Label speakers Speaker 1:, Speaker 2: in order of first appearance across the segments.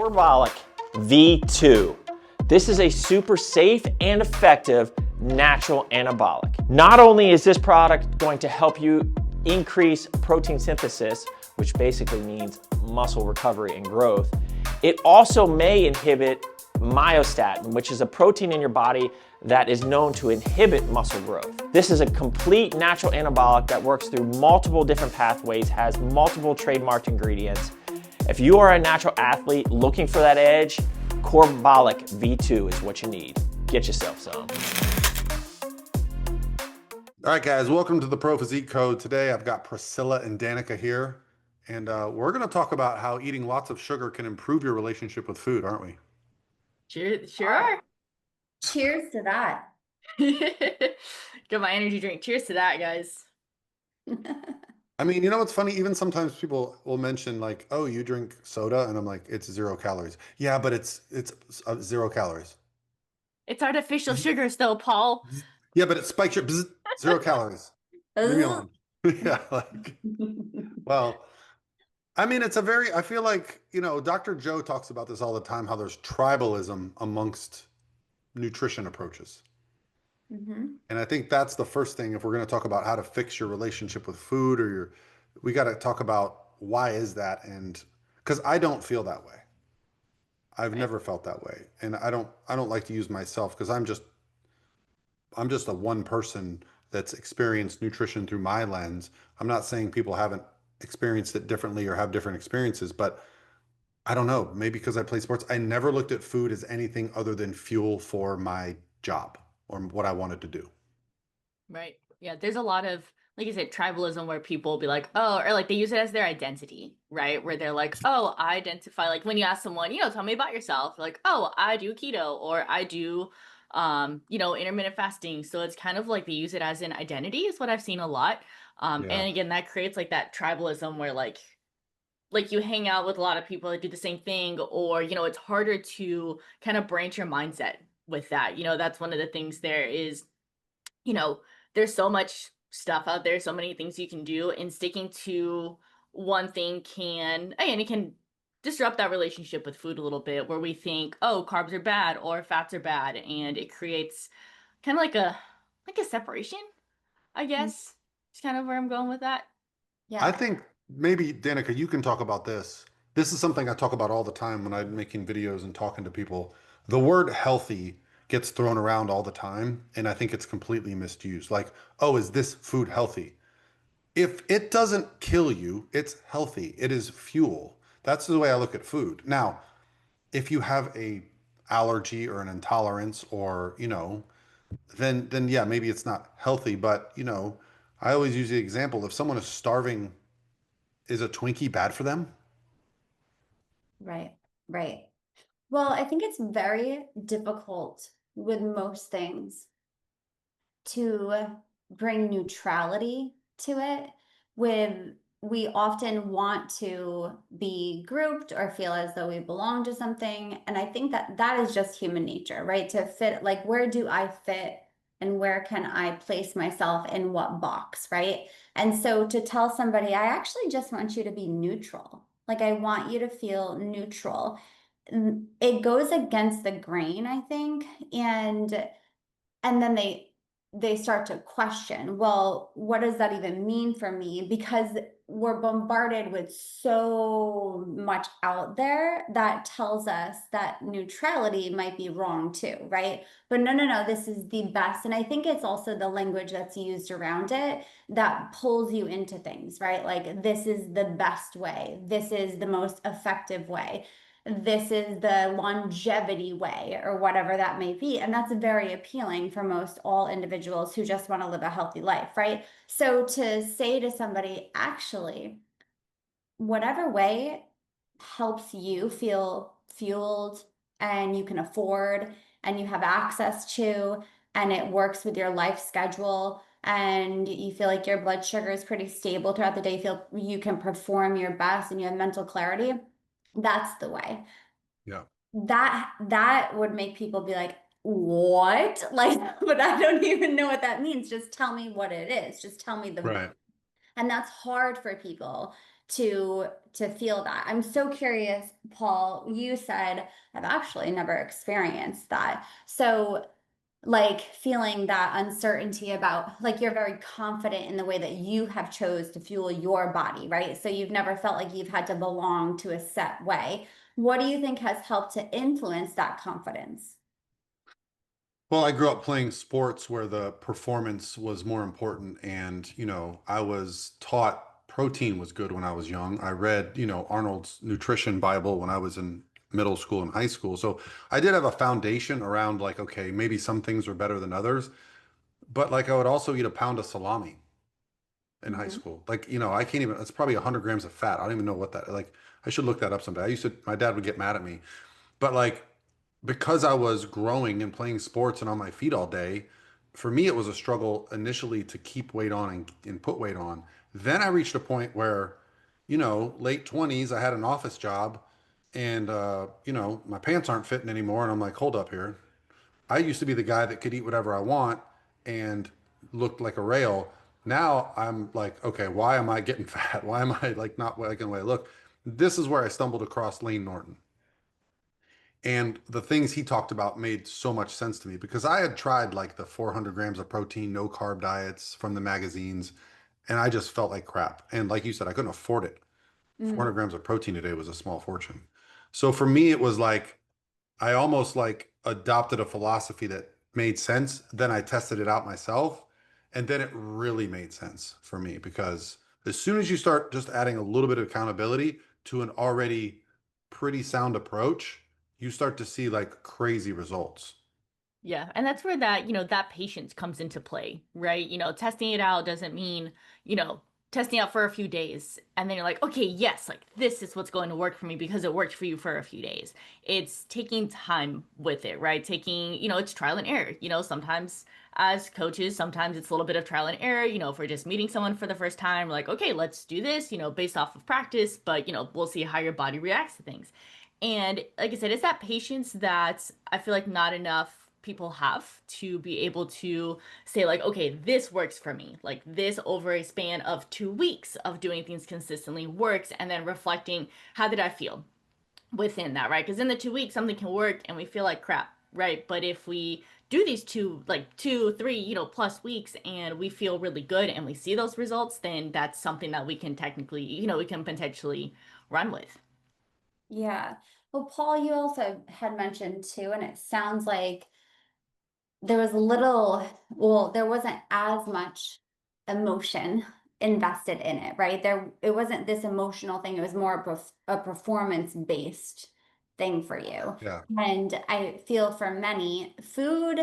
Speaker 1: Tribalic V2. This is a super safe and effective natural anabolic. Not only is this product going to help you increase protein synthesis, which basically means muscle recovery and growth, it also may inhibit myostatin, which is a protein in your body that is known to inhibit muscle growth. This is a complete natural anabolic that works through multiple different pathways, has multiple trademarked ingredients. If you are a natural athlete looking for that edge, Tribalic V2 is what you need. Get yourself some.
Speaker 2: All right, guys, welcome to the Pro Physique Code. Today I've got Priscilla and Danika here, and we're going to talk about how eating lots of sugar can improve your relationship with food, aren't we?
Speaker 3: Sure.
Speaker 4: Cheers to that.
Speaker 3: Got my energy drink. Cheers to that, guys.
Speaker 2: I mean, you know what's funny? Even sometimes people will mention like, "Oh, you drink soda," and I'm like, "It's 0 calories." Yeah, but it's 0 calories.
Speaker 3: It's artificial sugars, though, Paul.
Speaker 2: Yeah, but it spikes your 0 calories. Leave me alone. Yeah, like, well, I mean, I feel like, Dr. Joe talks about this all the time, how there's tribalism amongst nutrition approaches. And I think that's the first thing. If we're going to talk about how to fix your relationship with food, we got to talk about why is that? And because I don't feel that way. I've never felt that way. And I don't like to use myself because I'm just a one person that's experienced nutrition through my lens. I'm not saying people haven't experienced it differently or have different experiences, but I don't know, maybe because I play sports, I never looked at food as anything other than fuel for my job or what I wanted to do.
Speaker 3: Right. Yeah, there's a lot of, like you said, tribalism where people will be like, oh, or like they use it as their identity, right? Where they're like, oh, I identify, like when you ask someone, tell me about yourself, like, oh, I do keto or I do intermittent fasting. So it's kind of like they use it as an identity is what I've seen a lot. And again, that creates like that tribalism where like you hang out with a lot of people that do the same thing, or it's harder to kind of branch your mindset with that. That's one of the things there is, there's so much stuff out there, so many things you can do, and sticking to one thing it can disrupt that relationship with food a little bit, where we think, oh, carbs are bad or fats are bad, and it creates kind of like a separation, I guess. It's kind of where I'm going with that.
Speaker 4: Yeah.
Speaker 2: I think maybe, Danika, you can talk about this. This is something I talk about all the time when I'm making videos and talking to people. The word healthy gets thrown around all the time, and I think it's completely misused. Like, oh, is this food healthy? If it doesn't kill you, it's healthy. It is fuel. That's the way I look at food. Now, if you have a allergy or an intolerance or, then yeah, maybe it's not healthy, but I always use the example, if someone is starving, is a Twinkie bad for them?
Speaker 4: Right. Well, I think it's very difficult with most things to bring neutrality to it. We often want to be grouped or feel as though we belong to something. And I think that is just human nature, right? To fit, like, where do I fit and where can I place myself in what box, right? And so to tell somebody, I actually just want you to be neutral. Like, I want you to feel neutral. It goes against the grain, I think. And then they start to question, well, what does that even mean for me? Because we're bombarded with so much out there that tells us that neutrality might be wrong too, right? But no, this is the best. And I think it's also the language that's used around it that pulls you into things, right? Like, this is the best way. This is the most effective way. This is the longevity way, or whatever that may be. And that's very appealing for most all individuals who just want to live a healthy life, right? So to say to somebody, actually, whatever way helps you feel fueled and you can afford and you have access to, and it works with your life schedule, and you feel like your blood sugar is pretty stable throughout the day, you feel you can perform your best and you have mental clarity, that's the way.
Speaker 2: Yeah.
Speaker 4: That would make people be like, what? Like, but I don't even know what that means. Just tell me what it is. Just tell me the
Speaker 2: Right.
Speaker 4: And that's hard for people to feel that. I'm so curious, Paul, you said I've actually never experienced that. So like feeling that uncertainty about like you're very confident in the way that you have chose to fuel your body, right? So you've never felt like you've had to belong to a set way. What do you think has helped to influence that confidence?
Speaker 2: Well, I grew up playing sports where the performance was more important. And, I was taught protein was good when I was young. I read, Arnold's Nutrition Bible when I was in middle school and high school. So I did have a foundation around like, okay, maybe some things are better than others. But like I would also eat a pound of salami in high
Speaker 4: Mhm.
Speaker 2: school. Like, I can't even, it's probably 100 grams of fat. I don't even know what that, like, I should look that up someday. My dad would get mad at me. But like, because I was growing and playing sports and on my feet all day, for me, it was a struggle initially to keep weight on and put weight on. Then I reached a point where, late 20s, I had an office job and, my pants aren't fitting anymore. And I'm like, hold up here. I used to be the guy that could eat whatever I want and looked like a rail. Now I'm like, okay, why am I getting fat? Why am I like not liking the way I look? This is where I stumbled across Lane Norton. And the things he talked about made so much sense to me because I had tried like the 400 grams of protein, no carb diets from the magazines, and I just felt like crap. And like you said, I couldn't afford it. 400
Speaker 4: Mm.
Speaker 2: grams of protein a day was a small fortune. So for me, it was like I almost like adopted a philosophy that made sense. Then I tested it out myself. And then it really made sense for me because as soon as you start just adding a little bit of accountability to an already pretty sound approach, you start to see like crazy results.
Speaker 3: Yeah, and that's where that patience comes into play, right? Testing it out doesn't mean, you know, testing out for a few days and then you're like, okay, yes, like this is what's going to work for me because it worked for you for a few days. It's taking time with it, right? It's trial and error. Sometimes as coaches, sometimes it's a little bit of trial and error, if we're just meeting someone for the first time, like, okay, let's do this, based off of practice, but we'll see how your body reacts to things. And like I said, it's that patience that I feel like not enough people have to be able to say like, okay, this works for me. Like this over a span of 2 weeks of doing things consistently works and then reflecting how did I feel within that, right? Because in the 2 weeks, something can work and we feel like crap, right? But if we do these two, three, plus weeks and we feel really good and we see those results, then that's something that we can technically, we can potentially run with.
Speaker 4: Yeah. Well, Paul, you also had mentioned too, and it sounds like there was there wasn't as much emotion invested in it, right? It wasn't this emotional thing, it was more of a performance-based thing for you.
Speaker 2: Yeah.
Speaker 4: And I feel for many, food,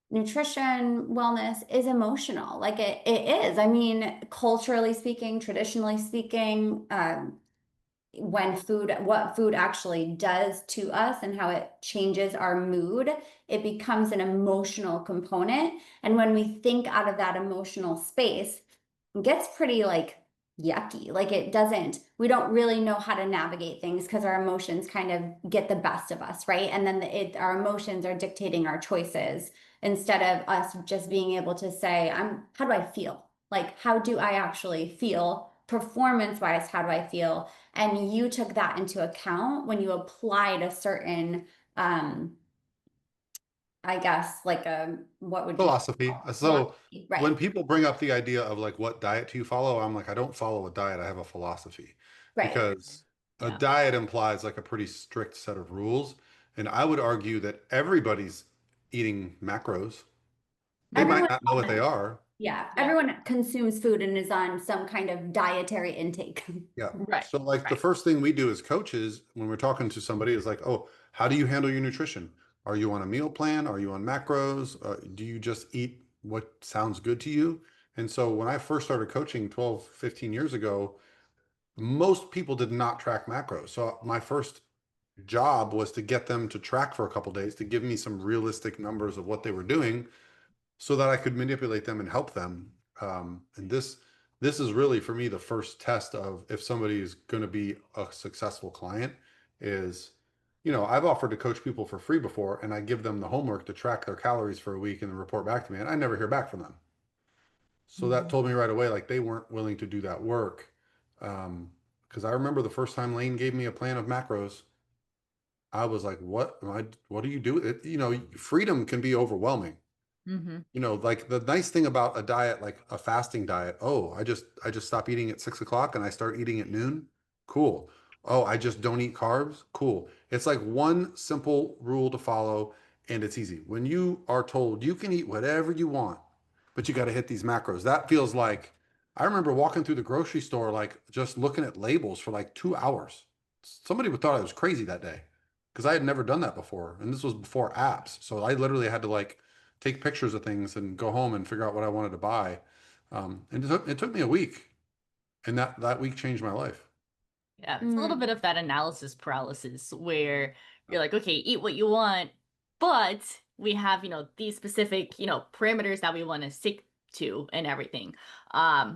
Speaker 4: nutrition, wellness is emotional. Like it is. I mean, culturally speaking, traditionally speaking, what food actually does to us and how it changes our mood, it becomes an emotional component. And when we think out of that emotional space, it gets pretty like yucky. Like we don't really know how to navigate things because our emotions kind of get the best of us, right? And then our emotions are dictating our choices instead of us just being able to say, how do I feel? Like, how do I actually feel? Performance wise, how do I feel? And you took that into account when you applied a certain, um, I guess, like what would you
Speaker 2: Philosophy.
Speaker 4: call
Speaker 2: So
Speaker 4: philosophy?
Speaker 2: when
Speaker 4: Right,
Speaker 2: people bring up the idea of like what diet do you follow, I'm like, I don't follow a diet, I have a philosophy.
Speaker 4: right.
Speaker 2: Because a
Speaker 3: Yeah.
Speaker 2: diet implies like a pretty strict set of rules. And I would argue that everybody's eating macros. They might
Speaker 4: Everyone,
Speaker 2: not know what they are.
Speaker 4: yeah,
Speaker 3: Yeah.
Speaker 4: everyone consumes food and is on some kind of dietary intake.
Speaker 2: Yeah.
Speaker 3: Right.
Speaker 2: So like the
Speaker 3: Right.
Speaker 2: first thing we do as coaches when we're talking to somebody is like, oh, how do you handle your nutrition? Are you on a meal plan? Are you on macros? Do you just eat what sounds good to you? And so when I first started coaching 12, 15 years ago, most people did not track macros. So my first job was to get them to track for a couple days to give me some realistic numbers of what they were doing so that I could manipulate them and help them. And this is really for me the first test of if somebody is going to be a successful client is, I've offered to coach people for free before, and I give them the homework to track their calories for a week and then report back to me, and I never hear back from them. So that told me right away, like they weren't willing to do that work. Because I remember the first time Lane gave me a plan of macros, I was like, what do you do? You know, freedom can be overwhelming.
Speaker 3: Mm-hmm.
Speaker 2: You know, like the nice thing about a diet, like a fasting diet, oh, I just stop eating at 6 o'clock and I start eating at noon. Cool. Oh, I just don't eat carbs. Cool. It's like one simple rule to follow and it's easy. When you are told you can eat whatever you want, but you got to hit these macros, that feels like I remember walking through the grocery store, like just looking at labels for like 2 hours. Somebody would thought I was crazy that day because I had never done that before. And this was before apps. So I literally had to like take pictures of things and go home and figure out what I wanted to buy. And it took me a week, and that week changed my life.
Speaker 3: Yeah, it's a little bit of that analysis paralysis where you're like, okay, eat what you want, but we have, these specific, parameters that we want to stick to and everything.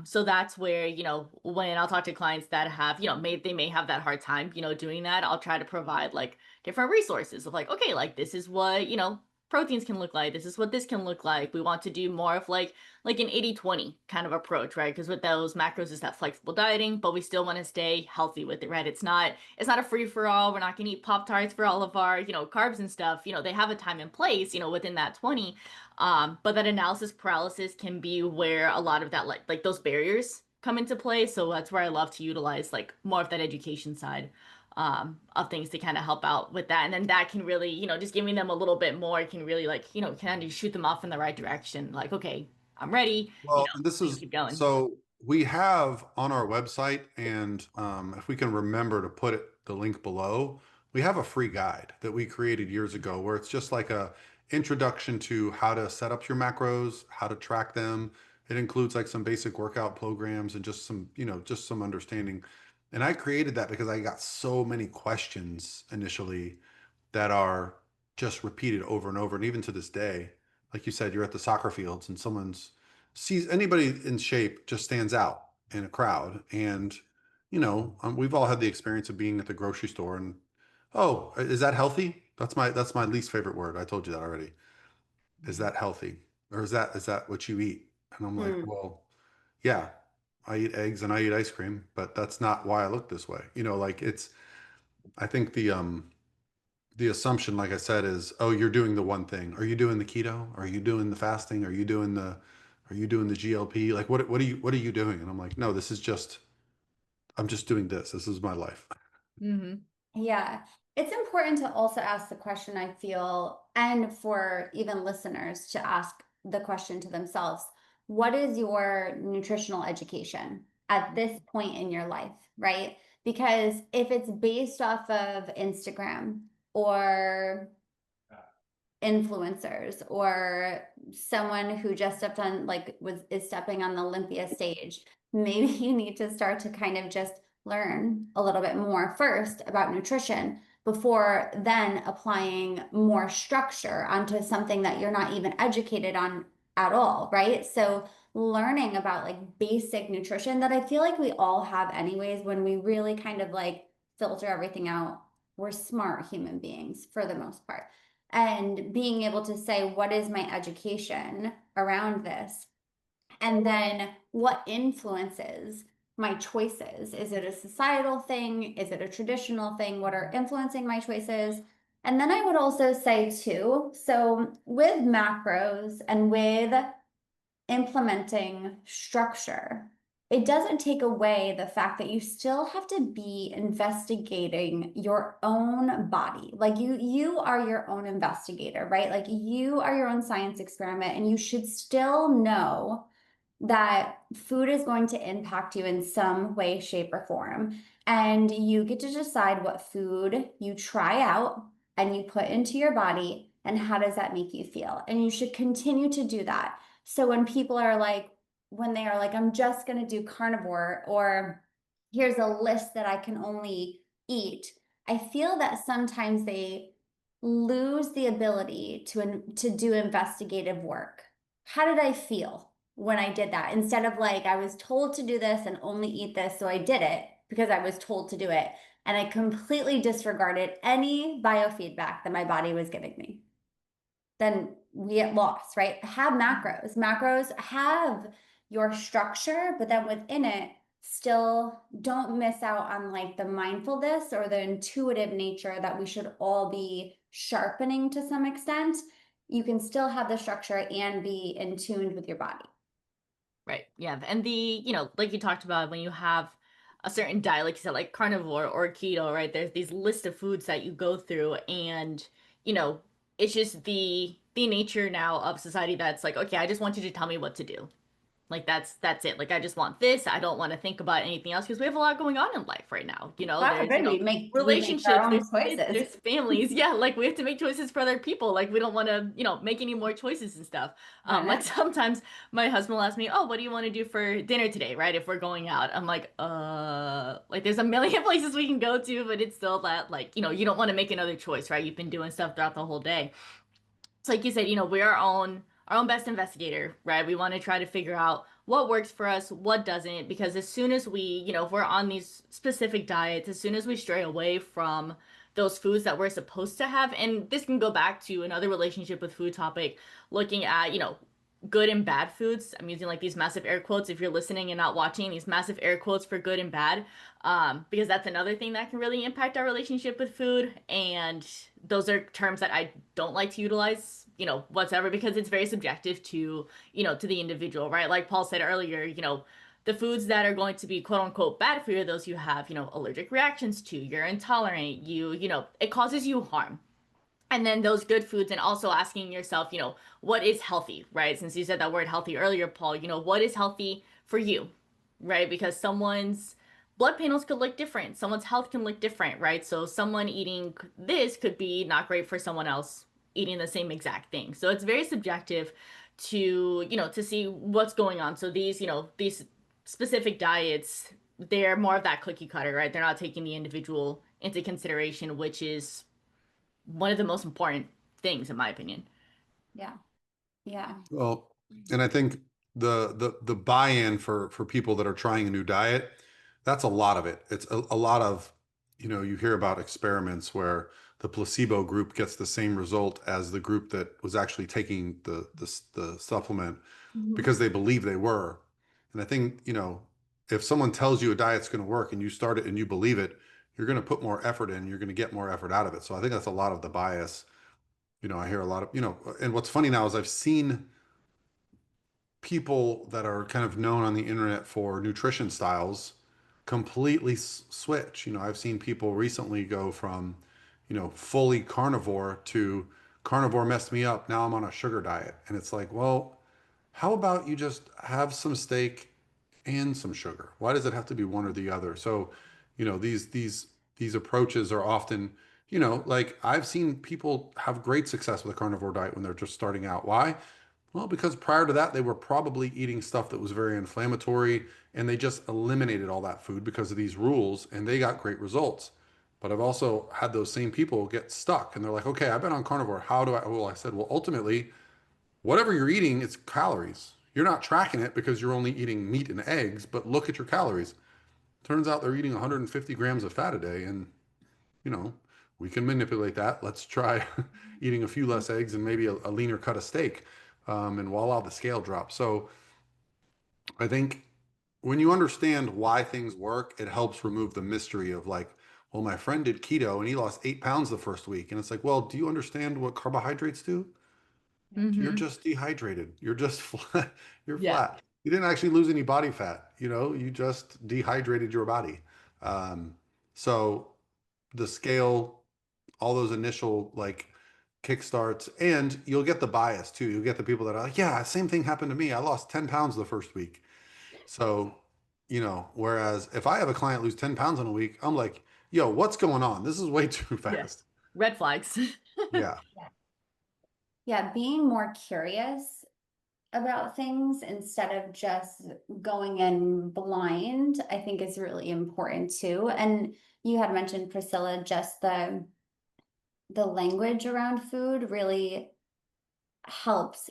Speaker 3: So that's where, when I'll talk to clients that have, they may have that hard time, doing that, I'll try to provide like different resources of like, okay, like this is what, proteins can look like. This is what this can look like. We want to do more of like an 80-20 kind of approach, right? Because with those macros is that flexible dieting, but we still want to stay healthy with it, right? It's not a free for all. We're not going to eat Pop-Tarts for all of our, carbs and stuff. They have a time and place, within that 20. But that analysis paralysis can be where a lot of that like those barriers come into play. So that's where I love to utilize like more of that education side of things to kind of help out with that. And then that can really, just giving them a little bit more can really like, kind of shoot them off in the right direction. Like, okay, I'm ready,
Speaker 2: Well, and this is
Speaker 3: keep going.
Speaker 2: so we have on our website, and if we can remember to put the link below, we have a free guide that we created years ago where it's just like a introduction to how to set up your macros, how to track them. It includes like some basic workout programs and just some, just some understanding. And I created that because I got so many questions initially that are just repeated over and over. And even to this day, like you said, you're at the soccer fields and someone's sees anybody in shape just stands out in a crowd. And, we've all had the experience of being at the grocery store and, oh, is that healthy? That's my least favorite word. I told you that already. Is that healthy? Or is that what you eat? And I'm like, well, yeah, I eat eggs and I eat ice cream, but that's not why I look this way. Like I think the assumption, like I said, is, oh, you're doing the one thing. Are you doing the keto? Are you doing the fasting? Are you doing the GLP? Like what are you doing? And I'm like, no, I'm just doing this. This is my life.
Speaker 3: Mm-hmm.
Speaker 4: Yeah, it's important to also ask the question, I feel, and for even listeners to ask the question to themselves, what is your nutritional education at this point in your life, right? Because if it's based off of Instagram or influencers or someone who just stepped on is stepping on the Olympia stage, maybe you need to start to kind of just learn a little bit more first about nutrition before then applying more structure onto something that you're not even educated on at all, right? So learning about like basic nutrition that I feel like we all have anyways, when we really kind of like filter everything out, we're smart human beings for the most part. And being able to say, what is my education around this? And then what influences my choices? Is it a societal thing? Is it a traditional thing? What are influencing my choices? And then I would also say too, so with macros and with implementing structure, it doesn't take away the fact that you still have to be investigating your own body. Like you are your own investigator, right? Like you are your own science experiment, and you should still know that food is going to impact you in some way, shape, or form. And you get to decide what food you try out and you put into your body, and how does that make you feel? And you should continue to do that. So when people are like, when they are like, I'm just going to do carnivore, or here's a list that I can only eat, I feel that sometimes they lose the ability to do investigative work. How did I feel when I did that? Instead of like, I was told to do this and only eat this, so I did it because I was told to do it. And I completely disregarded any biofeedback that my body was giving me. Then we get lost, right? Have macros. Macros have your structure, but then within it, still don't miss out on like the mindfulness or the intuitive nature that we should all be sharpening to some extent. You can still have the structure and be in tune with your body.
Speaker 3: Right. Yeah. And like you talked about, when you have a certain diet, like you said, like carnivore or keto, right? There's these list of foods that you go through, and you know, it's just the nature now of society that's like, okay, I just want you to tell me what to do. Like that's it. Like I just want this. I don't want to think about anything else because we have a lot going on in life right now.
Speaker 4: God
Speaker 3: There's,
Speaker 4: forbid we make our
Speaker 3: relationships,
Speaker 4: own
Speaker 3: there's kids,
Speaker 4: choices.
Speaker 3: there's families. Yeah, like we have to make choices for other people. Like we don't want to, make any more choices and stuff. Like sometimes my husband will ask me, "Oh, what do you want to do for dinner today?" Right? If we're going out, I'm like there's a million places we can go to, but it's still that like, you don't want to make another choice, right? You've been doing stuff throughout the whole day. It's like you said, we're our own best investigator, right? We want to try to figure out what works for us, what doesn't, because as soon as we, if we're on these specific diets, as soon as we stray away from those foods that we're supposed to have, and this can go back to another relationship with food topic, looking at, good and bad foods. I'm using like these massive air quotes if you're listening and not watching, these massive air quotes for good and bad, because that's another thing that can really impact our relationship with food. And those are terms that I don't like to utilize, whatsoever, because it's very subjective to, to the individual, right? Like Paul said earlier, the foods that are going to be quote unquote bad for you are those you have, allergic reactions to, you're intolerant, it causes you harm. And then those good foods, and also asking yourself, what is healthy, right? Since you said that word healthy earlier, Paul, what is healthy for you, right? Because someone's blood panels could look different, someone's health can look different, right? So someone eating this could be not great for someone else eating the same exact thing. So it's very subjective to, to see what's going on. So these specific diets, they're more of that cookie cutter, right? They're not taking the individual into consideration, which is one of the most important things, in my opinion.
Speaker 4: Yeah. Yeah.
Speaker 2: Well, and I think the buy-in for people that are trying a new diet, that's a lot of it. It's a lot of, you hear about experiments where the placebo group gets the same result as the group that was actually taking the supplement because they believe they were. And I think, if someone tells you a diet's going to work and you start it and you believe it, you're going to put more effort in, you're going to get more effort out of it. So I think that's a lot of the bias. I hear a lot of, and what's funny now is I've seen people that are kind of known on the internet for nutrition styles completely switch. I've seen people recently go from, fully carnivore to carnivore messed me up. Now I'm on a sugar diet. And it's like, well, how about you just have some steak and some sugar? Why does it have to be one or the other? So, these approaches are often, like I've seen people have great success with a carnivore diet when they're just starting out. Why? Well, because prior to that, they were probably eating stuff that was very inflammatory and they just eliminated all that food because of these rules and they got great results. But I've also had those same people get stuck and they're like, okay, I've been on carnivore. How do I? Well, I said, well, ultimately, whatever you're eating, it's calories. You're not tracking it because you're only eating meat and eggs, but look at your calories. Turns out they're eating 150 grams of fat a day. And, you know, we can manipulate that. Let's try eating a few less eggs and maybe a leaner cut of steak. And voila, the scale drops. So I think when you understand why things work, it helps remove the mystery of like, well, my friend did keto and he lost 8 pounds the first week. And it's like, well, do you understand what carbohydrates do? You're just dehydrated. You're just flat. You're
Speaker 3: Yeah.
Speaker 2: flat. You didn't actually lose any body fat. You just dehydrated your body. Um, so the scale, all those initial like kickstarts, and you'll get the bias too. You'll get the people that are like, yeah, same thing happened to me. I lost 10 pounds the first week. So, whereas if I have a client lose 10 pounds in a week, I'm like, yo, what's going on? This is way too
Speaker 3: Yeah.
Speaker 2: fast.
Speaker 3: Red flags.
Speaker 2: Yeah.
Speaker 4: Yeah, being more curious about things instead of just going in blind, I think is really important too. And you had mentioned, Priscilla, just the language around food really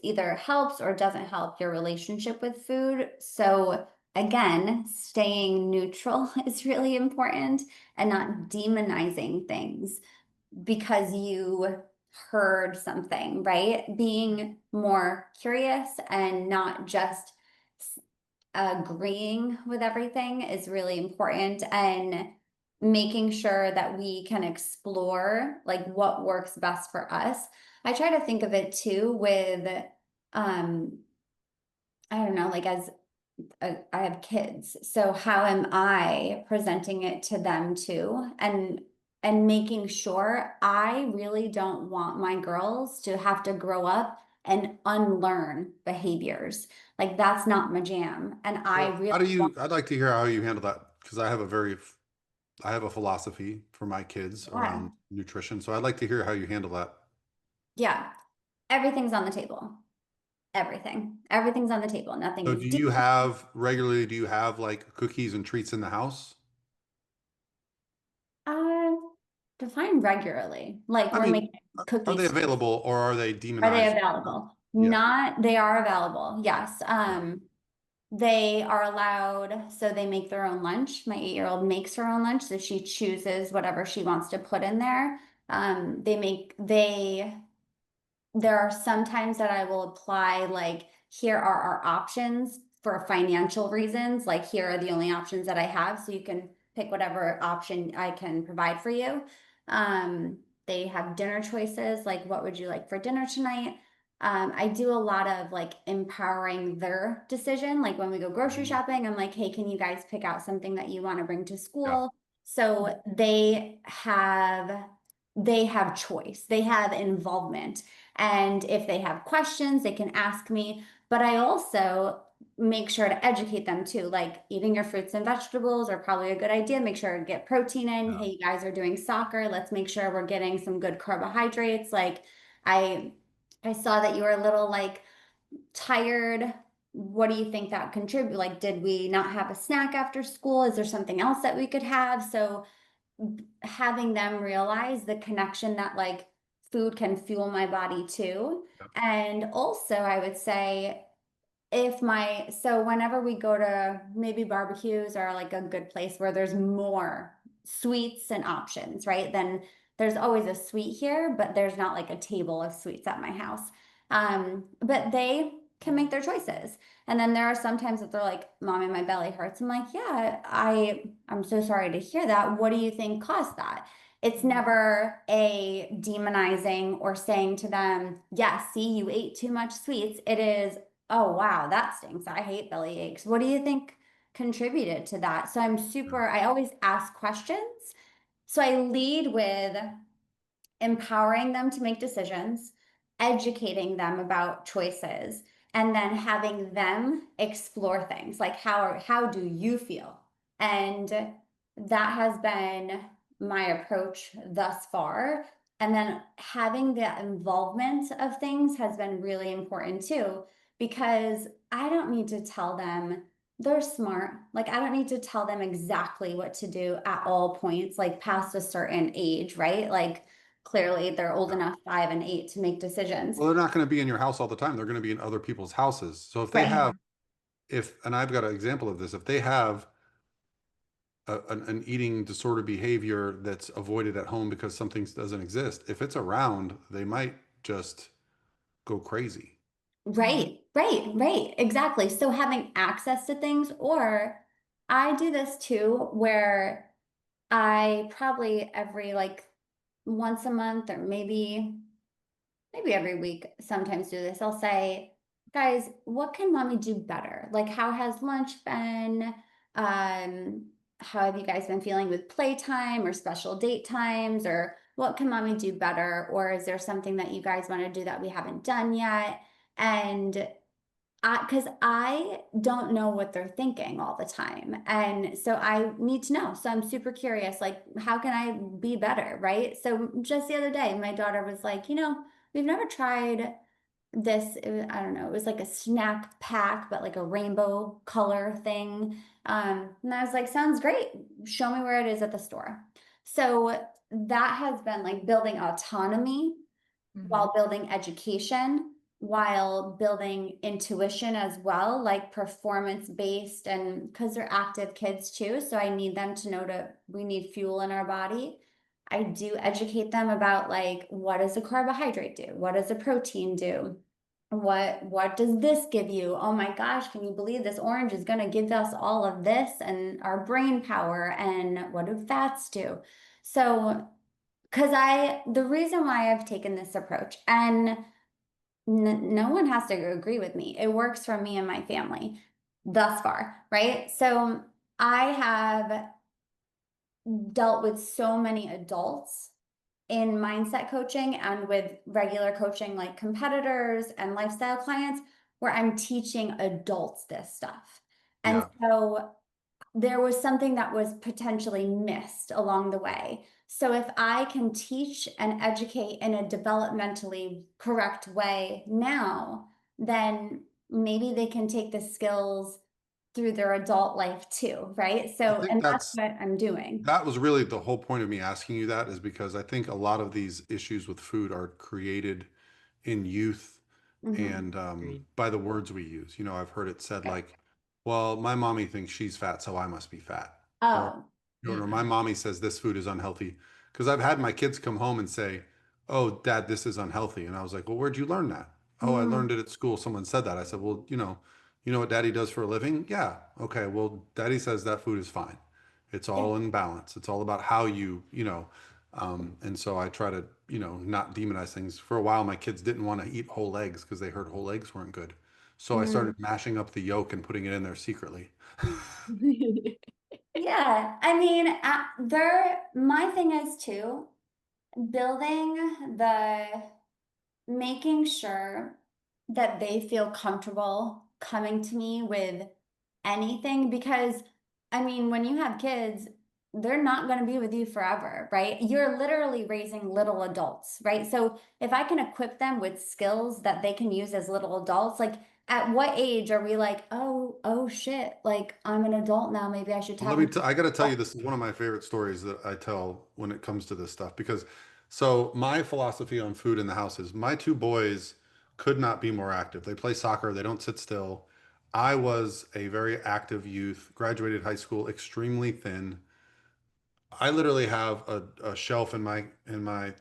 Speaker 4: either helps or doesn't help your relationship with food. So again, staying neutral is really important and not demonizing things because you heard something, right? Being more curious and not just agreeing with everything is really important, and making sure that we can explore like what works best for us. I try to think of it too with, I don't know, like as I have kids, so how am I presenting it to them too? And making sure I really don't want my girls to have to grow up and unlearn behaviors. Like that's not my jam. And I
Speaker 2: Well,
Speaker 4: really
Speaker 2: how do
Speaker 4: want,
Speaker 2: you, I'd like to hear how you handle that because I have a philosophy for my kids
Speaker 4: yeah,
Speaker 2: around nutrition. So I'd like to hear how you handle that.
Speaker 4: yeah, everything's on the table. Everything's on the table. Nothing
Speaker 2: So
Speaker 4: is
Speaker 2: do
Speaker 4: due.
Speaker 2: you have regularly, do you have like cookies and treats in the house?
Speaker 4: Uh, Define regularly. Like
Speaker 2: I
Speaker 4: we're
Speaker 2: mean,
Speaker 4: making
Speaker 2: are they
Speaker 4: cookies.
Speaker 2: available or are they
Speaker 4: Are they
Speaker 2: demonized?
Speaker 4: available?
Speaker 2: Yeah.
Speaker 4: Not, they are available. Yes.
Speaker 2: Yeah.
Speaker 4: They are allowed, so they make their own lunch. My 8-year-old makes her own lunch, so she chooses whatever she wants to put in there. There are some times that I will apply, like, here are our options for financial reasons. Like, here are the only options that I have. So you can pick whatever option I can provide for you. They have dinner choices, like, what would you like for dinner tonight? I do a lot of like empowering their decision. Like when we go grocery
Speaker 2: Mhm.
Speaker 4: shopping, I'm like, hey, can you guys pick out something that you want to bring to
Speaker 2: Yeah.
Speaker 4: school? So they have choice, they have involvement. And if they have questions, they can ask me. But I also make sure to educate them too. Like eating your fruits and vegetables are probably a good idea. Make sure to get protein in.
Speaker 2: Yeah.
Speaker 4: Hey, you guys are doing soccer. Let's make sure we're getting some good carbohydrates. Like I I saw that you were a little like tired. What do you think that contribute? Like, did we not have a snack after school? Is there something else that we could have? So having them realize the connection that like food can fuel my body too.
Speaker 2: Yeah.
Speaker 4: And also, I would say so whenever we go to maybe barbecues or like a good place where there's more sweets and options, right? Then there's always a sweet here, but there's not like a table of sweets at my house. But they can make their choices. And then there are some times that they're like, Mommy, my belly hurts. I'm like, yeah, I'm so sorry to hear that. What do you think caused that? It's never a demonizing or saying to them, yes, see, you ate too much sweets. It is, oh, wow, that stinks. I hate belly aches. What do you think contributed to that? So I always ask questions. So I lead with empowering them to make decisions, educating them about choices, and then having them explore things like how do you feel? And that has been my approach thus far. And then having the involvement of things has been really important too, because I don't need to tell them they're smart. Like, I don't need to tell them exactly what to do at all points, like past a certain age, right? Like, clearly they're old
Speaker 2: Yeah.
Speaker 4: enough, 5 and 8, to make decisions.
Speaker 2: Well, they're not going to be in your house all the time. They're going to be in other people's houses. So if they
Speaker 4: Right.
Speaker 2: have, and I've got an example of this, if they have an eating disorder behavior that's avoided at home because something doesn't exist, if it's around, they might just go crazy.
Speaker 4: Right. Exactly. So having access to things, or I do this too, where I probably every like once a month or maybe every week sometimes do this. I'll say, guys, what can mommy do better? Like, how has lunch been? Um, how have you guys been feeling with playtime or special date times? Or what can mommy do better? Or is there something that you guys want to do that we haven't done yet? And because I don't know what they're thinking all the time. And so I need to know. So I'm super curious, like, how can I be better? Right. So just the other day, my daughter was like, we've never tried this. I don't know. It was like a snack pack, but like a rainbow color thing. And I was like, sounds great. Show me where it is at the store. So that has been like building autonomy while building education, while building intuition as well, like performance based, and because they're active kids too. So I need them to know we need fuel in our body. I do educate them about like, what does a carbohydrate do? What does a protein do? what does this give you? Oh my gosh, can you believe this orange is going to give us all of this and our brain power? And what do fats do? So, the reason why I've taken this approach, and no one has to agree with me, it works for me and my family thus far, right? So I have dealt with so many adults in mindset coaching and with regular coaching, like competitors and lifestyle clients, where I'm teaching adults this stuff. And so there was something that was potentially missed along the way. So if I can teach and educate in a developmentally correct way now, then maybe they can take the skills through their adult life too, right?
Speaker 2: I
Speaker 4: So,
Speaker 2: think
Speaker 4: and that's what I'm doing.
Speaker 2: that was really the whole point of me asking you that, is because I think a lot of these issues with food are created in youth and
Speaker 3: Agreed.
Speaker 2: by the words we use. You know, I've heard it said like, well, my mommy thinks she's fat, so I must be fat. Or,
Speaker 4: Oh,
Speaker 2: or my mommy says this food is unhealthy. Because I've had my kids come home and say, oh, Dad, this is unhealthy. And I was like, well, where'd you learn that? Oh, I
Speaker 4: mm,
Speaker 2: learned it at school. Someone said that. I said, well, you know what Daddy does for a living? Yeah. Okay. Well, Daddy says that food is fine. It's
Speaker 4: yeah.
Speaker 2: all in balance. It's all about how and so I try to, not demonize things. For a while, my kids didn't want to eat whole eggs because they heard whole eggs weren't good. So I
Speaker 4: Mm.
Speaker 2: started mashing up the yolk and putting it in there secretly.
Speaker 4: Yeah, I mean, my thing is too, building making sure that they feel comfortable coming to me with anything, because I mean, when you have kids, they're not going to be with you forever, right? You're literally raising little adults, right? So if I can equip them with skills that they can use as little adults, like at what age are we like, oh shit, like I'm an adult now, maybe I should
Speaker 2: Well,
Speaker 4: tap into
Speaker 2: I got to tell you,
Speaker 4: help.
Speaker 2: this is one of my favorite stories that I tell when it comes to this stuff. Because, so my philosophy on food in the house is my two boys could not be more active. They play soccer, they don't sit still. I was a very active youth, graduated high school, extremely thin. I literally have a shelf in my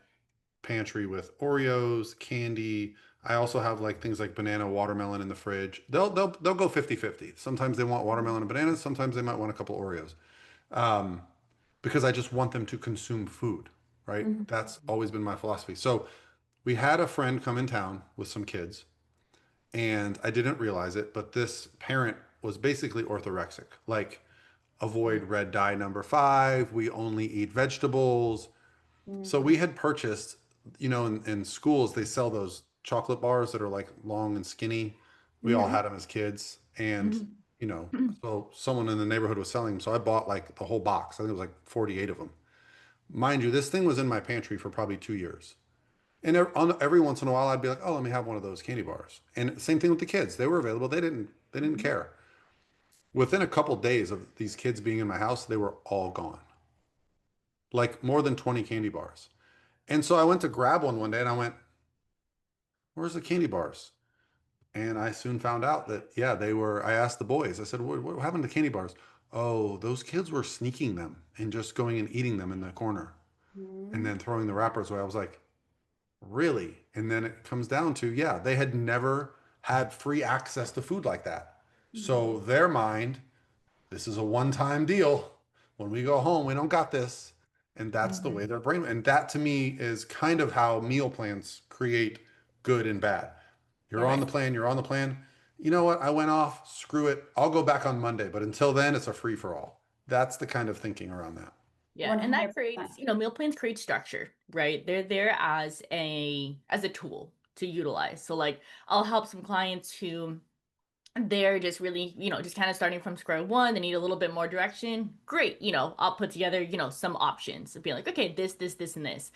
Speaker 2: pantry with Oreos, candy. I also have like things like banana, watermelon in the fridge. They'll go 50-50. Sometimes they want watermelon and bananas, sometimes they might want a couple Oreos. Um, because I just want them to consume food, right?
Speaker 4: Mhm.
Speaker 2: That's always been my philosophy. So we had a friend come in town with some kids, and I didn't realize it, but this parent was basically orthorexic, like avoid red dye number 5. We only eat vegetables. So we
Speaker 4: Mhm.
Speaker 2: had purchased, in schools, they sell those chocolate bars that are like long and skinny. We all
Speaker 4: Mhm.
Speaker 2: had them as kids. And,
Speaker 3: Mhm.
Speaker 2: so someone in the neighborhood was selling them. So I bought like the whole box. I think it was like 48 of them. Mind you, this thing was in my pantry for probably 2 years. And every once in a while, I'd be like, "Oh, let me have one of those candy bars." And same thing with the kids; they were available. They didn't care. Within a couple days of these kids being in my house, they were all gone, like more than 20 candy bars. And so I went to grab one day, and I went, "Where's the candy bars?" And I soon found out that yeah, they were. I asked the boys. I said, "What happened to candy bars?" Oh, those kids were sneaking them and just going and eating them in the corner, and
Speaker 4: Mhm.
Speaker 2: then throwing the wrappers away. I was like, really? And then it comes down to, yeah, they had never had free access to food like that.
Speaker 4: Mhm.
Speaker 2: So their mind, this is a one-time deal. When we go home, we don't got this. And that's the way
Speaker 3: Mhm.
Speaker 2: their brain, and that to me is kind of how meal plans create good and bad. You're on
Speaker 4: Yeah.
Speaker 2: the plan, you're on the plan. You know what? I went off, screw it. I'll go back on Monday. But until then, it's a free for all. That's the kind of thinking around that.
Speaker 3: Yeah, and that
Speaker 4: 100%.
Speaker 3: creates, meal plans create structure, right? They're there as a tool to utilize. So like I'll help some clients who they're just really, just kind of starting from square one. They need a little bit more direction. Great. I'll put together, some options and be like, okay, this, and this.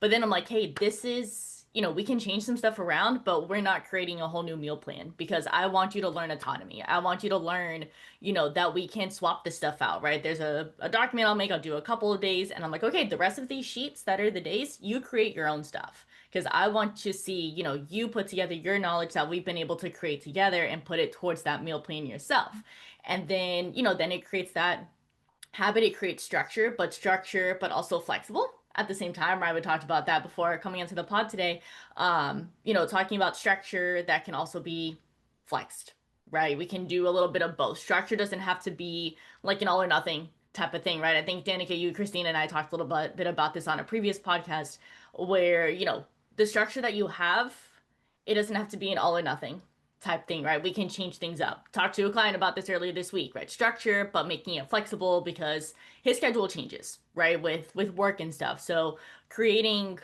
Speaker 3: But then I'm like, hey, this is, we can change some stuff around, but we're not creating a whole new meal plan because I want you to learn autonomy. I want you to learn, that we can swap this stuff out, right? There's a document I'll do a couple of days. And I'm like, okay, the rest of these sheets that are the days, you create your own stuff because I want to see, you put together your knowledge that we've been able to create together and put it towards that meal plan yourself. And then, then it creates that habit, it creates structure, but also flexible at the same time, right? We talked about that before coming into the pod today. Talking about structure that can also be flexed, right? We can do a little bit of both. Structure doesn't have to be like an all or nothing type of thing, right? I think Danica, you, Christine, and I talked a little bit about this on a previous podcast where, the structure that you have, it doesn't have to be an all or nothing type thing, right? We can change things up. Talked to a client about this earlier this week, right? Structure, but making it flexible because his schedule changes, right? With work and stuff. So creating,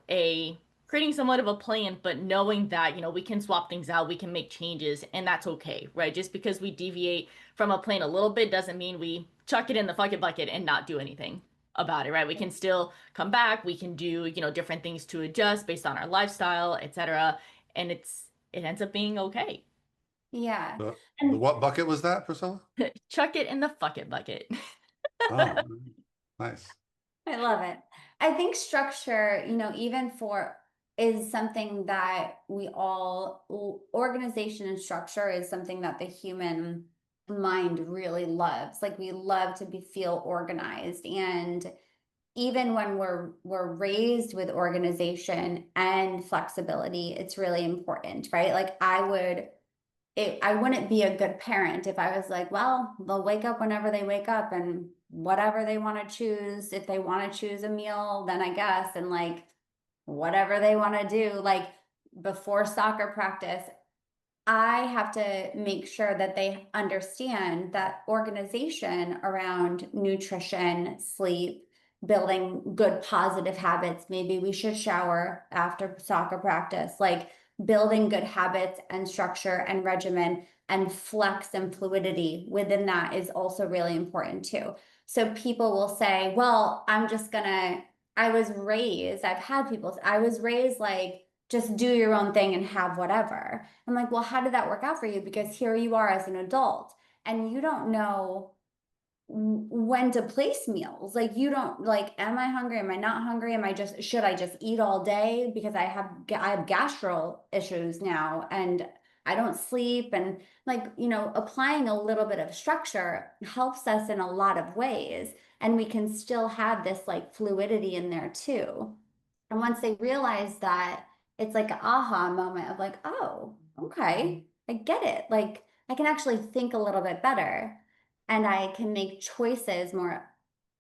Speaker 3: a creating somewhat of a plan, but knowing that, we can swap things out, we can make changes, and that's okay, right? Just because we deviate from a plan a little bit doesn't mean we chuck it in the fuck it bucket and not do anything about it, right? We can still come back, we can do, different things to adjust based on our lifestyle, etc. And it ends up being okay.
Speaker 4: Yeah.
Speaker 2: The what bucket was that, Priscilla?
Speaker 3: Chuck it in the fuck it bucket.
Speaker 2: Oh, nice.
Speaker 4: I love it. I think structure, even for is something that organization and structure is something that the human mind really loves. Like we love to feel organized. And even when we're raised with organization and flexibility, it's really important, right? Like I wouldn't be a good parent if I was like, well, they'll wake up whenever they wake up and whatever they want to choose. If they want to choose a meal, then I guess, and like whatever they want to do, like before soccer practice, I have to make sure that they understand that organization around nutrition, sleep, building good positive habits. Maybe we should shower after soccer practice, like building good habits and structure and regimen and flex and fluidity within that is also really important too. So people will say, well, I've had people, I was raised like, just do your own thing and have whatever. I'm like, well, how did that work out for you? Because here you are as an adult and you don't know when to place meals. Like you don't like, am I hungry? Am I not hungry? Should I just eat all day? Because I have gastro issues now and I don't sleep. And like, applying a little bit of structure helps us in a lot of ways. And we can still have this like fluidity in there too. And once they realize that, it's like an aha moment of like, oh, okay, I get it. Like I can actually think a little bit better and I can make choices more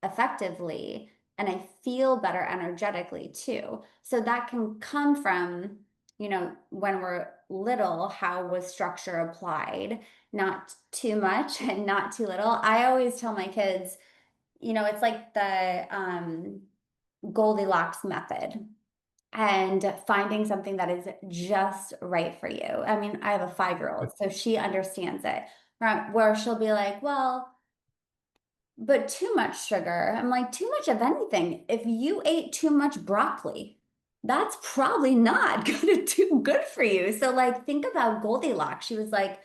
Speaker 4: effectively and I feel better energetically too. So that can come from, when we're little, how was structure applied? Not too much and not too little. I always tell my kids, it's like the Goldilocks method and finding something that is just right for you. I mean, I have a 5-year-old, so she understands it, right? Where she'll be like, well, but too much sugar. I'm like, too much of anything. If you ate too much broccoli, that's probably not too good for you. So like, think about Goldilocks. She was like,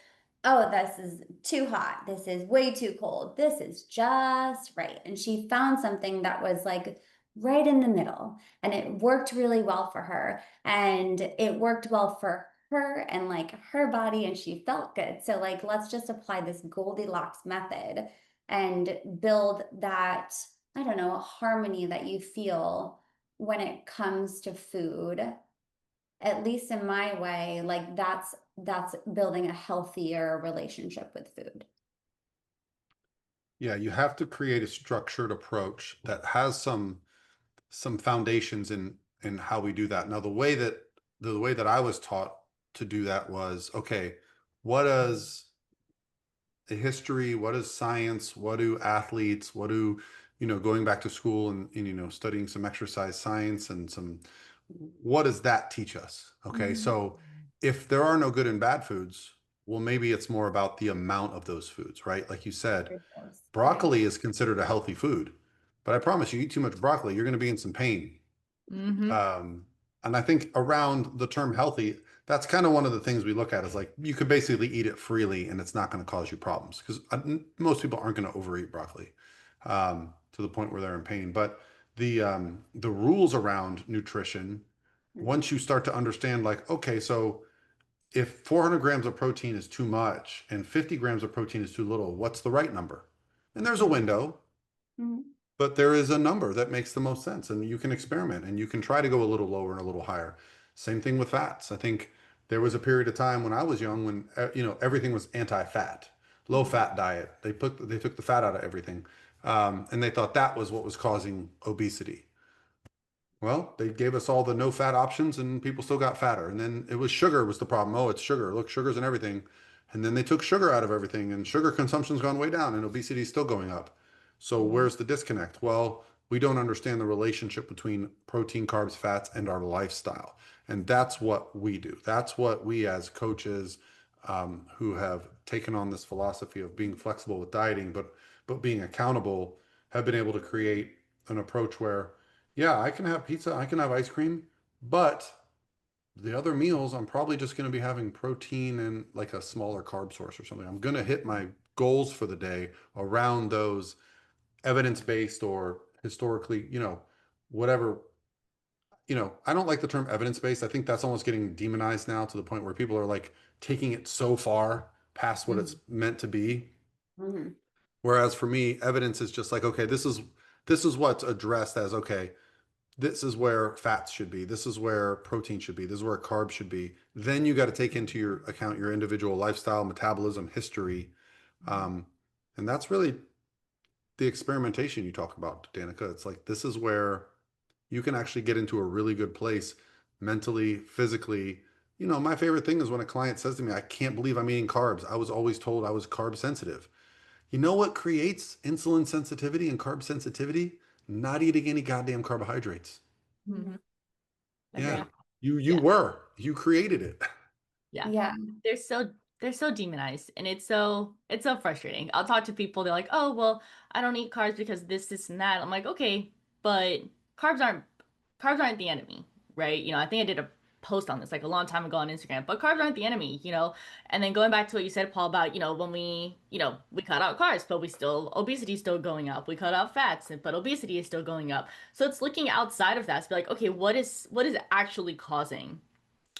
Speaker 4: oh, this is too hot. This is way too cold. This is just right. And she found something that was like right in the middle and it worked really well for her and it worked well for her and like her body and she felt good. So like, let's just apply this Goldilocks method and build that, I don't know, harmony that you feel when it comes to food. At least in my way, like that's building a healthier relationship with food.
Speaker 2: Yeah, you have to create a structured approach that has some foundations in how we do that. Now, the way that I was taught to do that was, okay, what does the history, what is science, what do athletes, what do, going back to school and studying some exercise science and what does that teach us? Okay, so if there are no good and bad foods, well, maybe it's more about the amount of those foods, right? Like you said, broccoli is considered a healthy food, but I promise you eat too much broccoli, you're going to be in some pain. And I think around the term healthy, that's kind of one of the things we look at is like, you could basically eat it freely and it's not going to cause you problems because most people aren't going to overeat broccoli to the point where they're in pain. But the rules around nutrition, once you start to understand like, okay, so if 400 grams of protein is too much and 50 grams of protein is too little, what's the right number? And there's a window. but there is a number that makes the most sense, and you can experiment and you can try to go a little lower and a little higher. Same thing with fats. I think there was a period of time when I was young when everything was anti-fat, low-fat diet. They took the fat out of everything, and they thought that was what was causing obesity. Well, they gave us all the no fat options and people still got fatter. And then it was sugar was the problem. Oh, it's sugar. Look, sugar's in everything. And then they took sugar out of everything and sugar consumption's gone way down and obesity is still going up. So where's the disconnect? Well, we don't understand the relationship between protein, carbs, fats, and our lifestyle. And that's what we do. That's what we as coaches who have taken on this philosophy of being flexible with dieting, but being accountable, have been able to create an approach where yeah, I can have pizza, I can have ice cream, but the other meals, I'm probably just going to be having protein and like a smaller carb source or something. I'm going to hit my goals for the day around those evidence-based or historically, whatever. I don't like the term evidence-based. I think that's almost getting demonized now to the point where people are like taking it so far past what it's meant to be.
Speaker 4: Mm-hmm.
Speaker 2: Whereas for me, evidence is just like, okay, this is what's addressed as okay, this is where fats should be. This is where protein should be. This is where carbs should be. Then you got to take into your account your individual lifestyle, metabolism, history. And that's really the experimentation you talk about, Danica. It's like, this is where you can actually get into a really good place mentally, physically. My favorite thing is when a client says to me, I can't believe I'm eating carbs. I was always told I was carb sensitive. You know what creates insulin sensitivity and carb sensitivity? Not eating any goddamn carbohydrates.
Speaker 3: Mm-hmm.
Speaker 2: Yeah.
Speaker 3: Okay.
Speaker 2: You created it.
Speaker 3: Yeah.
Speaker 4: Yeah.
Speaker 3: They're so demonized and it's so frustrating. I'll talk to people, they're like, oh well, I don't eat carbs because this and that. I'm like, okay, but carbs aren't the enemy, right? I think I did a post on this like a long time ago on Instagram, but carbs aren't the enemy. And then going back to what you said, Paul, about, when we cut out carbs, but obesity is still going up. We cut out fats, but obesity is still going up. So it's looking outside of that to be like, okay, what is actually causing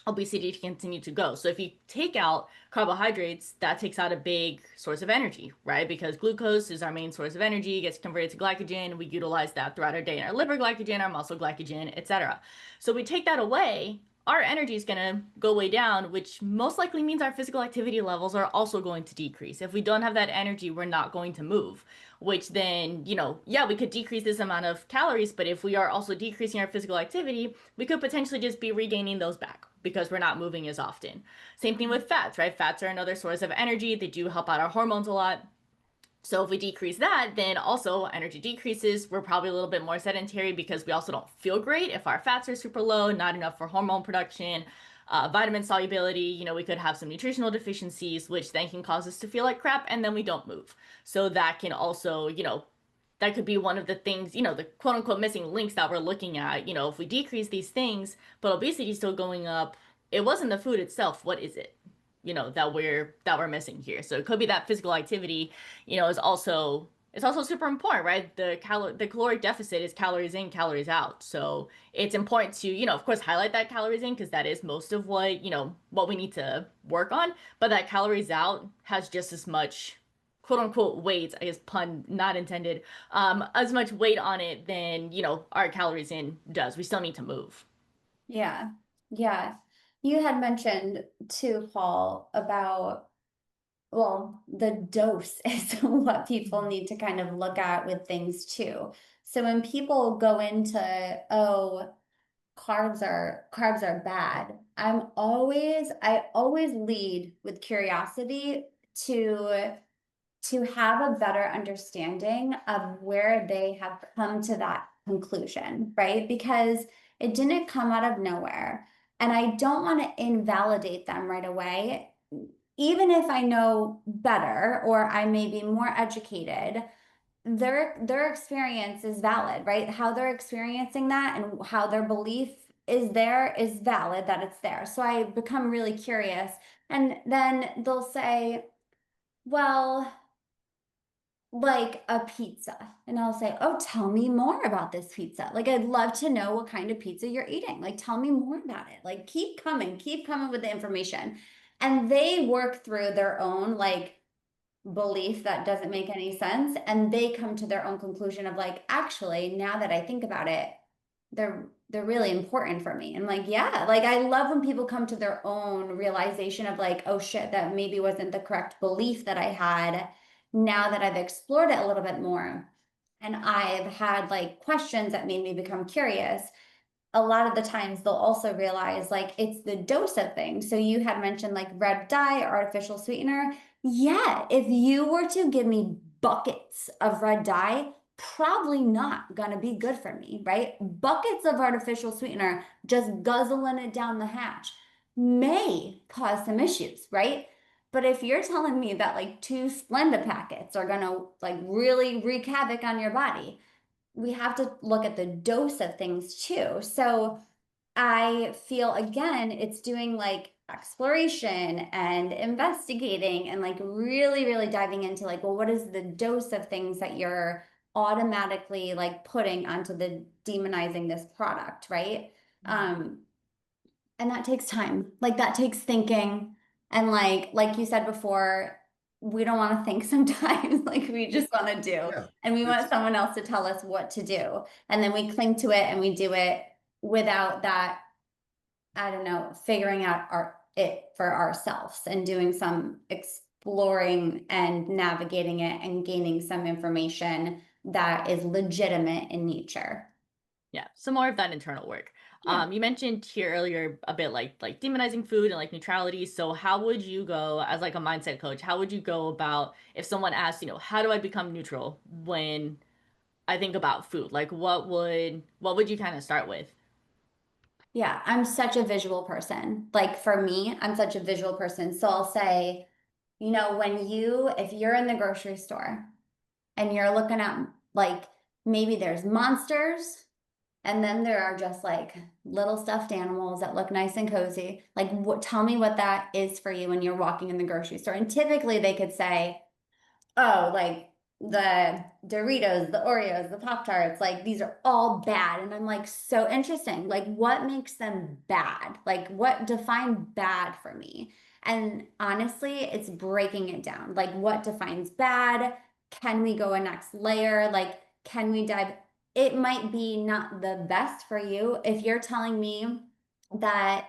Speaker 3: obesity to continue to go? So if you take out carbohydrates, that takes out a big source of energy, right? Because glucose is our main source of energy, gets converted to glycogen. We utilize that throughout our day in our liver glycogen, our muscle glycogen, etc. So we take that away, our energy is going to go way down, which most likely means our physical activity levels are also going to decrease. If we don't have that energy, we're not going to move, which then, yeah, we could decrease this amount of calories, but if we are also decreasing our physical activity, we could potentially just be regaining those back because we're not moving as often. Same thing with fats, right? Fats are another source of energy. They do help out our hormones a lot. So if we decrease that, then also energy decreases. We're probably a little bit more sedentary because we also don't feel great if our fats are super low, not enough for hormone production, vitamin solubility. We could have some nutritional deficiencies, which then can cause us to feel like crap, and then we don't move. So that can also, that could be one of the things, the quote unquote missing links that we're looking at. If we decrease these things, but obesity is still going up, it wasn't the food itself. What is it? That we're missing here. So it could be that physical activity, is also it's also super important, right? The caloric deficit is calories in, calories out. So it's important to, of course, highlight that calories in because that is most of what, what we need to work on. But that calories out has just as much quote unquote weight, I guess pun not intended, as much weight on it than, our calories in does. We still need to move.
Speaker 4: Yeah. Yeah. You had mentioned too, Paul, about, well, the dose is what people need to kind of look at with things too. So when people go into, oh, carbs are bad, I always lead with curiosity to have a better understanding of where they have come to that conclusion, right? Because it didn't come out of nowhere. And I don't want to invalidate them right away. Even if I know better or I may be more educated, their experience is valid, right? How they're experiencing that and how their belief is there is valid, that it's there. So I become really curious. And then they'll say, well, like a pizza. And I'll say, oh, tell me more about this pizza. Like, I'd love to know what kind of pizza you're eating. Like, tell me more about it. Like, keep coming with the information. And they work through their own, like belief that doesn't make any sense, and they come to their own conclusion of like, actually, now that I think about it, they're really important for me. And like, yeah, like I love when people come to their own realization of like, oh shit, that maybe wasn't the correct belief that I had, now that I've explored it a little bit more and I've had like questions that made me become curious. A lot of the times they'll also realize like it's the dose of things. So you had mentioned like red dye, artificial sweetener. Yeah, if you were to give me buckets of red dye, probably not gonna be good for me, right? Buckets of artificial sweetener, just guzzling it down the hatch, may cause some issues, right? But if you're telling me that like 2 Splenda packets are gonna like really wreak havoc on your body, we have to look at the dose of things too. So I feel again, it's doing like exploration and investigating and like really, really diving into like, well, what is the dose of things that you're automatically like putting onto the demonizing this product, right? And that takes time. Like that takes thinking. And like you said before, we don't want to think sometimes. Like we just want to do.
Speaker 2: Yeah.
Speaker 4: And we want
Speaker 2: It's,
Speaker 4: someone else to tell us what to do. And then we cling to it and we do it without that, I don't know, figuring out it for ourselves and doing some exploring and navigating it and gaining some information that is legitimate in nature.
Speaker 3: Yeah, some more of that internal work.
Speaker 4: Yeah.
Speaker 3: You mentioned here earlier a bit like demonizing food and like neutrality. So how would you go as like a mindset coach? How would you go about if someone asks, how do I become neutral when I think about food? Like what would you kind of start with?
Speaker 4: Yeah, I'm such a visual person. Like for me, I'm such a visual person. So I'll say, if you're in the grocery store and you're looking at like maybe there's monsters and then there are just like little stuffed animals that look nice and cozy. Like tell me what that is for you when you're walking in the grocery store. And typically they could say, oh, like the Doritos, the Oreos, the Pop Tarts, like these are all bad. And I'm like, so interesting. Like, what makes them bad? Like, what define bad for me? And honestly, it's breaking it down. Like, what defines bad? Can we go a next layer? Like, can we dive? It might be not the best for you. If you're telling me that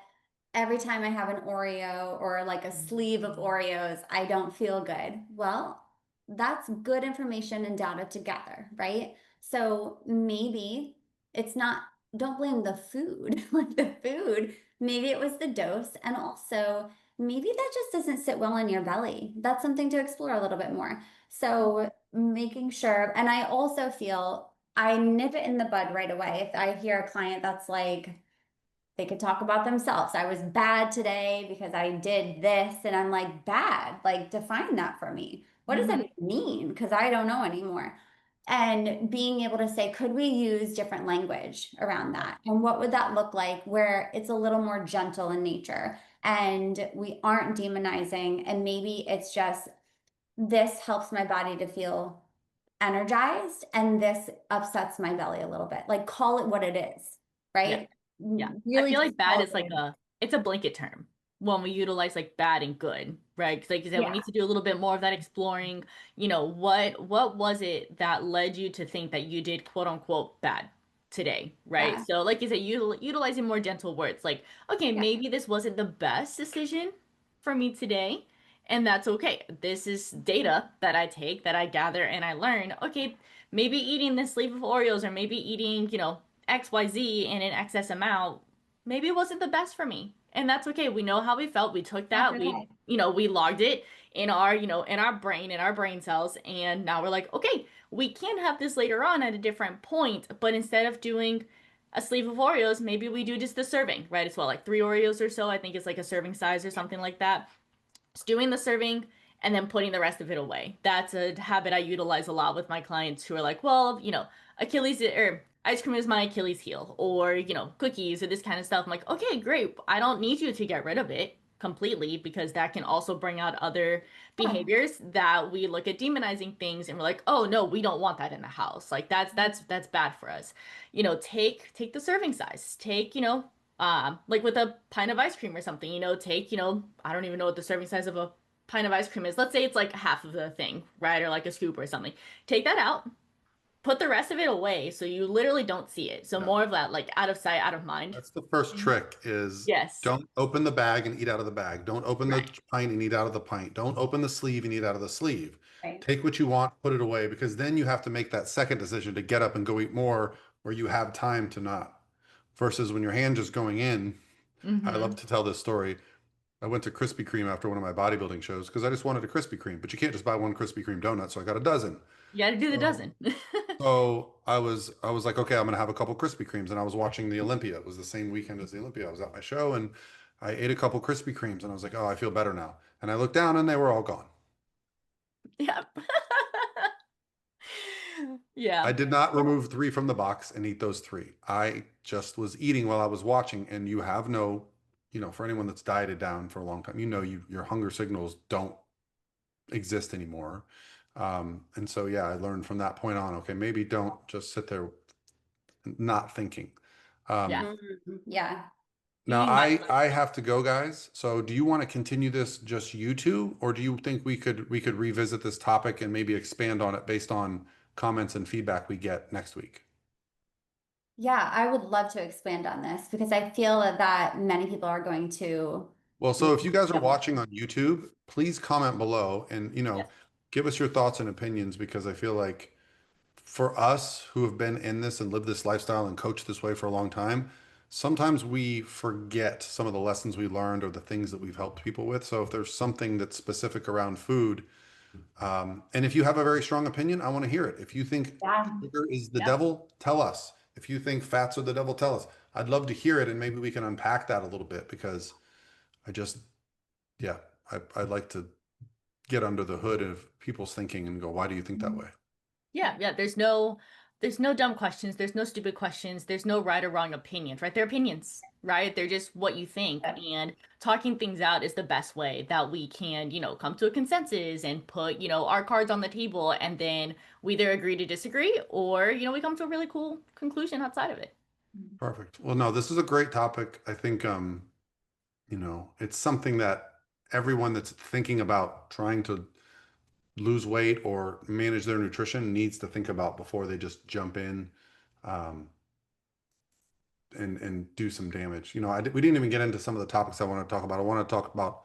Speaker 4: every time I have an Oreo or like a sleeve of Oreos, I don't feel good. Well, that's good information and data together, right? So maybe it's not, don't blame the food, like the food. Maybe it was the dose. And also, maybe that just doesn't sit well in your belly. That's something to explore a little bit more. So making sure, and I also feel I nip it in the bud right away. If I hear a client that's like, they could talk about themselves. I was bad today because I did this. And I'm like, bad, like define that for me. What does that
Speaker 3: Mhm.
Speaker 4: even mean? Because I don't know anymore. And being able to say, could we use different language around that? And what would that look like where it's a little more gentle in nature and we aren't demonizing? And maybe it's just this helps my body to feel energized and this upsets my belly a little bit. Like call it what it is,
Speaker 3: Yeah.
Speaker 4: right?
Speaker 3: Yeah. I
Speaker 4: Really
Speaker 3: feel
Speaker 4: just
Speaker 3: like bad
Speaker 4: call
Speaker 3: is
Speaker 4: it what
Speaker 3: like
Speaker 4: it is.
Speaker 3: it's a blanket term when we utilize like bad and good, right? Because like you said, we
Speaker 4: Yeah,
Speaker 3: need to do a little bit more of that exploring. What was it that led you to think that you did quote unquote bad today, right?
Speaker 4: yeah,
Speaker 3: So like you said, utilizing more gentle words, like, okay,
Speaker 4: yeah,
Speaker 3: maybe this wasn't the best decision for me today, and that's okay. This is data that I take, that I gather, and I learn. Okay, maybe eating this sleeve of Oreos, or maybe eating, XYZ in an excess amount, maybe it wasn't the best for me. And that's okay. We know how we felt. We took
Speaker 4: that's
Speaker 3: that. We,
Speaker 4: okay.
Speaker 3: we logged it in our, in our brain, in our brain cells. And now we're like, okay, we can have this later on at a different point. But instead of doing a sleeve of Oreos, maybe we do just the serving, right? As well, like 3 Oreos or so. I think it's like a serving size or something like that. Just doing the serving and then putting the rest of it away. That's a habit I utilize a lot with my clients who are like, well, Achilles or ice cream is my Achilles heel, or, cookies or this kind of stuff. I'm like, okay, great. I don't need you to get rid of it completely, because that can also bring out other
Speaker 4: Yeah,
Speaker 3: behaviors that we look at demonizing things and we're like, oh no, we don't want that in the house. Like that's bad for us. Take the serving size. Take, like with a pint of ice cream or something, take, I don't even know what the serving size of a pint of ice cream is, let's say it's like half of the thing, right? Or like a scoop or something. Take that out, put the rest of it away so you literally don't see it. So
Speaker 2: Yeah.
Speaker 3: more of that, like out of sight, out of mind.
Speaker 2: That's the first trick is
Speaker 3: Yes.
Speaker 2: don't open the bag and eat out of the bag. Don't open the
Speaker 3: Right.
Speaker 2: pint and eat out of the pint. Don't open the sleeve and eat out of the sleeve.
Speaker 4: Right.
Speaker 2: Take what you want, put it away, because then you have to make that second decision to get up and go eat more where you have time to not. Versus when your hand just going in. I love to tell this story. I went to Krispy Kreme after one of my bodybuilding shows because I just wanted a Krispy Kreme, but you can't just buy one Krispy Kreme donut, so I got a dozen.
Speaker 3: You got to do the
Speaker 2: So-
Speaker 3: dozen.
Speaker 2: So I was like, okay, I'm gonna have a couple Krispy Kremes, and I was watching the Olympia. It was the same weekend as the Olympia. I was at my show, and I ate a couple Krispy Kremes, and I was like, oh, I feel better now. And I looked down, and they were all gone.
Speaker 3: Yeah. Yeah.
Speaker 2: I did not remove 3 from the box and eat those 3. I just was eating while I was watching, and you have no, for anyone that's dieted down for a long time, your hunger signals don't exist anymore. And so, yeah, I learned from that point on, okay, maybe don't just sit there not thinking.
Speaker 3: Yeah.
Speaker 4: Yeah.
Speaker 2: Now
Speaker 3: Being mindful.
Speaker 2: I have to go, guys. So do you want to continue this just you two, or do you think we could revisit this topic and maybe expand on it based on comments and feedback we get next week?
Speaker 4: Yeah, I would love to expand on this because I feel that many people are going to.
Speaker 2: Well, so if you guys are watching on YouTube, please comment below and,
Speaker 3: Yes.
Speaker 2: give us your thoughts and opinions, because I feel like for us who have been in this and lived this lifestyle and coached this way for a long time, sometimes we forget some of the lessons we learned or the things that we've helped people with. So if there's something that's specific around food, and if you have a very strong opinion, I want to hear it. If you think
Speaker 4: Yeah.
Speaker 2: sugar is the
Speaker 3: Yeah.
Speaker 2: devil, tell us. If you think fats are the devil, tell us. I'd love to hear it, and maybe we can unpack that a little bit, because I'd like to get under the hood of people's thinking and go, why do you think that way?
Speaker 3: Yeah. There's no dumb questions. There's no stupid questions. There's no right or wrong opinions, right? They're opinions, right? They're just what you think. And talking things out is the best way that we can, come to a consensus and put, our cards on the table, and then we either agree to disagree, or, we come to a really cool conclusion outside of it.
Speaker 2: Perfect. Well, no, this is a great topic. I think, it's something that everyone that's thinking about trying to lose weight or manage their nutrition needs to think about before they just jump in, and do some damage. We didn't even get into some of the topics I want to talk about. I want to talk about,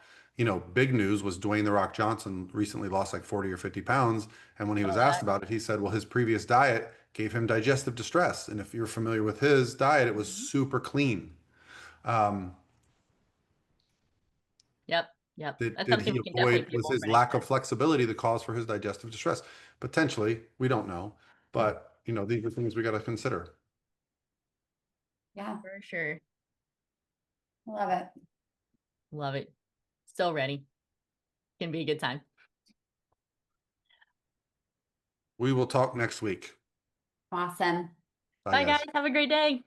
Speaker 2: big news was Dwayne "The Rock" Johnson recently lost like 40 or 50 pounds. And when he was asked about it, he said, well, his previous diet gave him digestive distress. And if you're familiar with his diet, it was super clean.
Speaker 3: Yep. That's
Speaker 2: Did
Speaker 3: something
Speaker 2: he
Speaker 3: we can definitely
Speaker 2: avoid,
Speaker 3: put
Speaker 2: was
Speaker 3: more
Speaker 2: his
Speaker 3: for next
Speaker 2: lack
Speaker 3: time.
Speaker 2: of flexibility the cause for his digestive distress? Potentially, we don't know. But, these are things we got to consider.
Speaker 4: Yeah.
Speaker 3: For sure.
Speaker 4: Love it.
Speaker 3: Love it. Still ready. Can be a good time.
Speaker 2: We will talk next week.
Speaker 4: Awesome.
Speaker 3: Bye, guys. Have a great day.